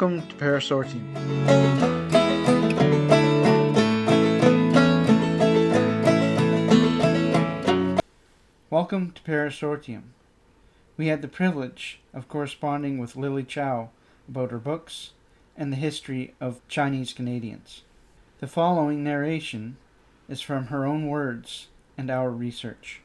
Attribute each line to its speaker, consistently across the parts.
Speaker 1: Welcome to Parasortium. Welcome to Parasortium. We had the privilege of corresponding with Lily Chow about her books and the history of Chinese Canadians. The following narration is from her own words and our research.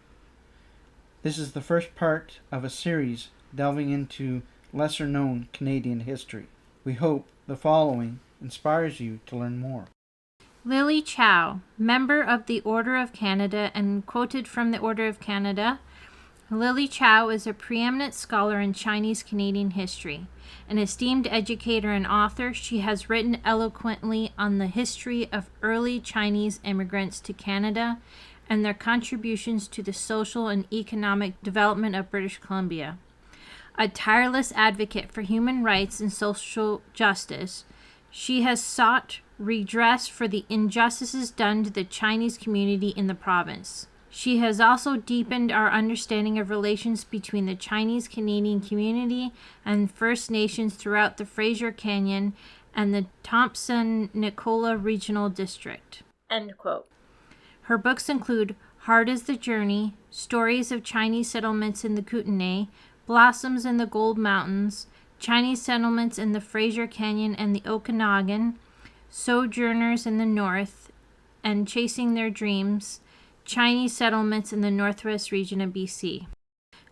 Speaker 1: This is the first part of a series delving into lesser-known Canadian history. We hope the following inspires you to learn more.
Speaker 2: Lily Chow, member of the Order of Canada and quoted from the Order of Canada, Lily Chow is a preeminent scholar in Chinese Canadian history. An esteemed educator and author, she has written eloquently on the history of early Chinese immigrants to Canada and their contributions to the social and economic development of British Columbia. A tireless advocate for human rights and social justice, she has sought redress for the injustices done to the Chinese community in the province. She has also deepened our understanding of relations between the Chinese Canadian community and First Nations throughout the Fraser Canyon and the Thompson-Nicola Regional District. End quote. Her books include Hard is the Journey, Stories of Chinese Settlements in the Kootenay, Blossoms in the Gold Mountains, Chinese Settlements in the Fraser Canyon and the Okanagan, Sojourners in the North, and Chasing Their Dreams, Chinese Settlements in the Northwest region of BC.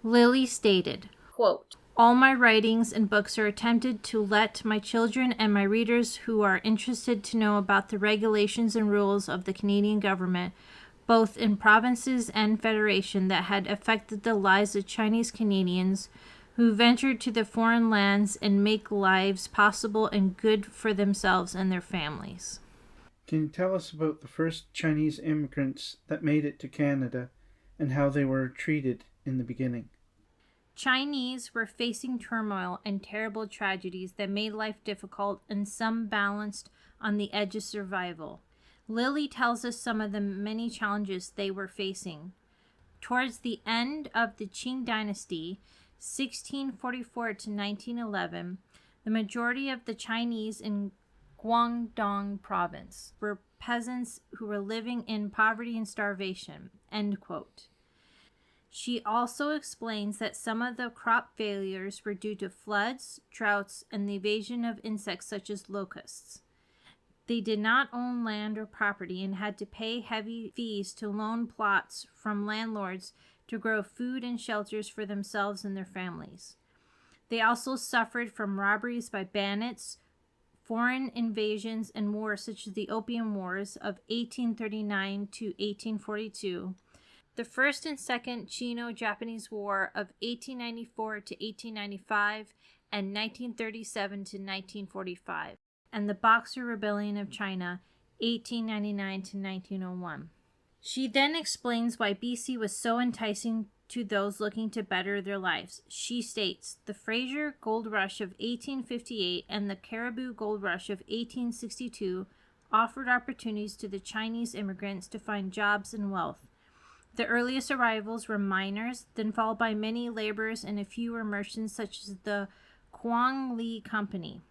Speaker 2: Lily stated, quote, "All my writings and books are attempted to let my children and my readers who are interested to know about the regulations and rules of the Canadian government, both in provinces and federation, that had affected the lives of Chinese Canadians who ventured to the foreign lands and make lives possible and good for themselves and their families."
Speaker 1: Can you tell us about the first Chinese immigrants that made it to Canada and how they were treated in the beginning?
Speaker 2: Chinese were facing turmoil and terrible tragedies that made life difficult and some balanced on the edge of survival. Lily tells us some of the many challenges they were facing. Towards the end of the Qing dynasty, 1644 to 1911, the majority of the Chinese in Guangdong province were peasants who were living in poverty and starvation. End quote. She also explains that some of the crop failures were due to floods, droughts, and the invasion of insects such as locusts. They did not own land or property and had to pay heavy fees to loan plots from landlords to grow food and shelters for themselves and their families. They also suffered from robberies by bandits, foreign invasions, and wars such as the Opium Wars of 1839 to 1842, the First and Second Sino-Japanese War of 1894 to 1895 and 1937 to 1945. And the Boxer Rebellion of China, 1899 to 1901. She then explains why BC was so enticing to those looking to better their lives. She states, the Fraser Gold Rush of 1858 and the Caribou Gold Rush of 1862 offered opportunities to the Chinese immigrants to find jobs and wealth. The earliest arrivals were miners, then followed by many laborers and a few were merchants such as the Quang Li Company.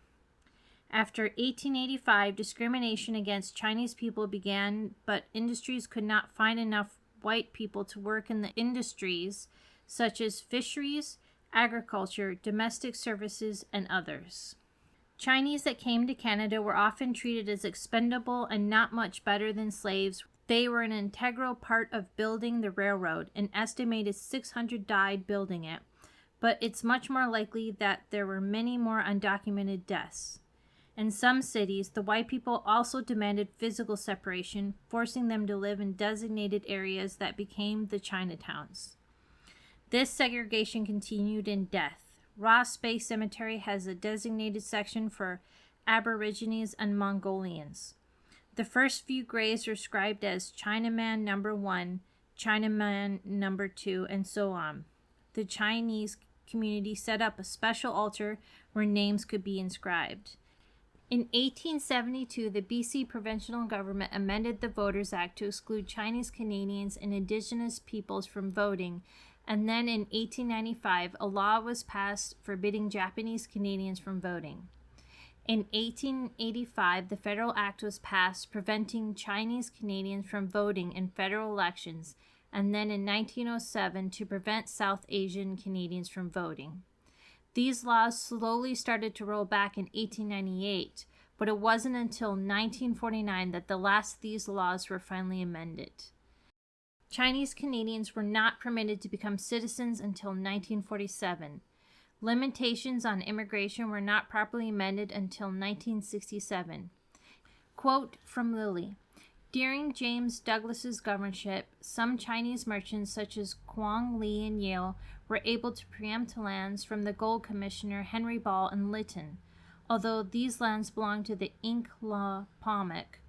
Speaker 2: After 1885, discrimination against Chinese people began, but industries could not find enough white people to work in the industries such as fisheries, agriculture, domestic services, and others. Chinese that came to Canada were often treated as expendable and not much better than slaves. They were an integral part of building the railroad. An estimated 600 died building it, but it's much more likely that there were many more undocumented deaths. In some cities, the white people also demanded physical separation, forcing them to live in designated areas that became the Chinatowns. This segregation continued in death. Ross Bay Cemetery has a designated section for Aborigines and Mongolians. The first few graves were described as Chinaman number 1, Chinaman number 2, and so on. The Chinese community set up a special altar where names could be inscribed. In 1872, the BC provincial government amended the Voters Act to exclude Chinese Canadians and Indigenous peoples from voting, and then in 1895, a law was passed forbidding Japanese Canadians from voting. In 1885, the Federal Act was passed preventing Chinese Canadians from voting in federal elections, and then in 1907 to prevent South Asian Canadians from voting. These laws slowly started to roll back in 1898, but it wasn't until 1949 that the last of these laws were finally amended. Chinese Canadians were not permitted to become citizens until 1947. Limitations on immigration were not properly amended until 1967. Quote from Lily: during James Douglas's governorship, some Chinese merchants such as Quang Li and Yale were able to preempt lands from the gold commissioner Henry Ball and Lytton. Although these lands belonged to the Inc-la-Pomac,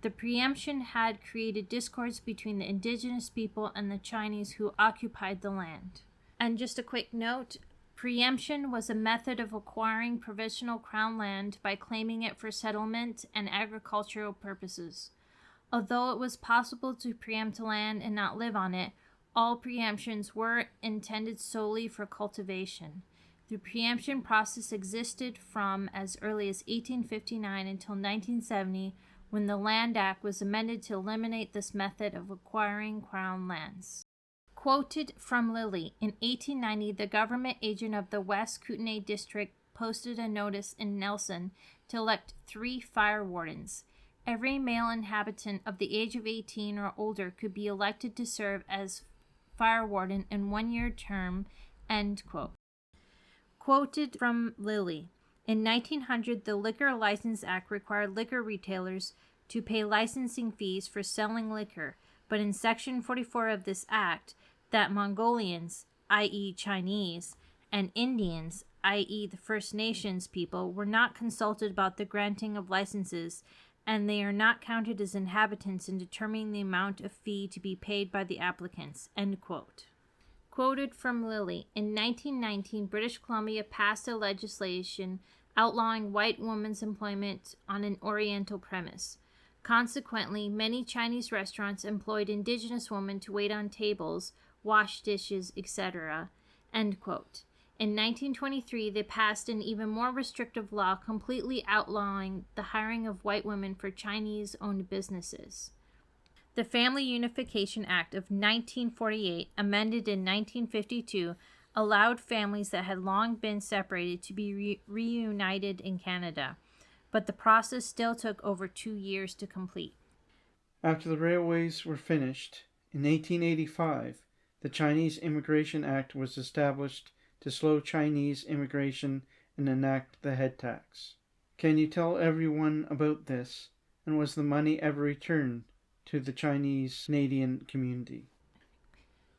Speaker 2: the preemption had created discords between the indigenous people and the Chinese who occupied the land. And just a quick note, preemption was a method of acquiring provisional crown land by claiming it for settlement and agricultural purposes. Although it was possible to preempt land and not live on it, all preemptions were intended solely for cultivation. The preemption process existed from as early as 1859 until 1970, when the Land Act was amended to eliminate this method of acquiring crown lands. Quoted from Lily: in 1890, the government agent of the West Kootenay District posted a notice in Nelson to elect 3 fire wardens. Every male inhabitant of the age of 18 or older could be elected to serve as fire warden in 1-year term, end quote. Quoted from Lily: in 1900, the Liquor License Act required liquor retailers to pay licensing fees for selling liquor, but in Section 44 of this act, that Mongolians, i.e. Chinese, and Indians, i.e. the First Nations people, were not consulted about the granting of licenses, and they are not counted as inhabitants in determining the amount of fee to be paid by the applicants, end quote. Quoted from Lily: in 1919, British Columbia passed a legislation outlawing white women's employment on an Oriental premise. Consequently, many Chinese restaurants employed indigenous women to wait on tables, wash dishes, etc. End quote. In 1923, they passed an even more restrictive law completely outlawing the hiring of white women for Chinese-owned businesses. The Family Unification Act of 1948, amended in 1952, allowed families that had long been separated to be reunited in Canada, but the process still took over 2 years to complete.
Speaker 1: After the railways were finished, in 1885, the Chinese Immigration Act was established to slow Chinese immigration and enact the head tax. Can you tell everyone about this, and was the money ever returned to the Chinese Canadian community?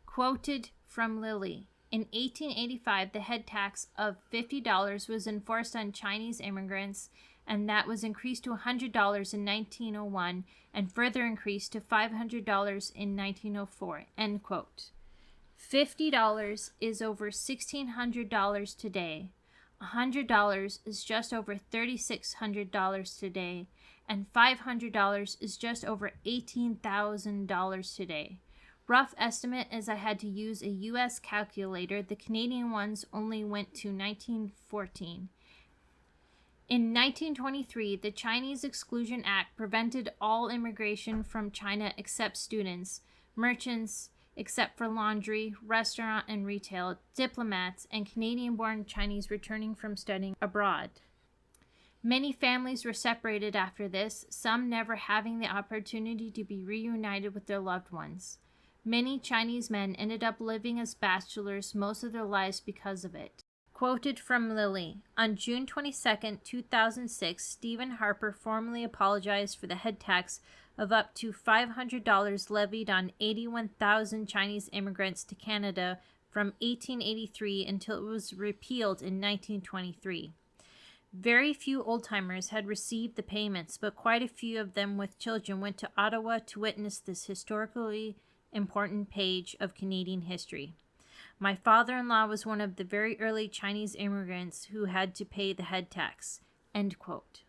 Speaker 2: Quoted from Lily: in 1885, the head tax of $50 was enforced on Chinese immigrants, and that was increased to $100 in 1901 and further increased to $500 in 1904, end quote. $50 is over $1,600 today. $100 is just over $3,600 today, and $500 is just over $18,000 today. Rough estimate is I had to use a U.S. calculator. The Canadian ones only went to 1914. In 1923, the Chinese Exclusion Act prevented all immigration from China except students, merchants, except for laundry, restaurant and retail, diplomats, and Canadian-born Chinese returning from studying abroad. Many families were separated after this, some never having the opportunity to be reunited with their loved ones. Many Chinese men ended up living as bachelors most of their lives because of it. Quoted from Lily: on June 22, 2006, Stephen Harper formally apologized for the head tax of up to $500 levied on 81,000 Chinese immigrants to Canada from 1883 until it was repealed in 1923. Very few old-timers had received the payments, but quite a few of them with children went to Ottawa to witness this historically important page of Canadian history. My father-in-law was one of the very early Chinese immigrants who had to pay the head tax, end quote.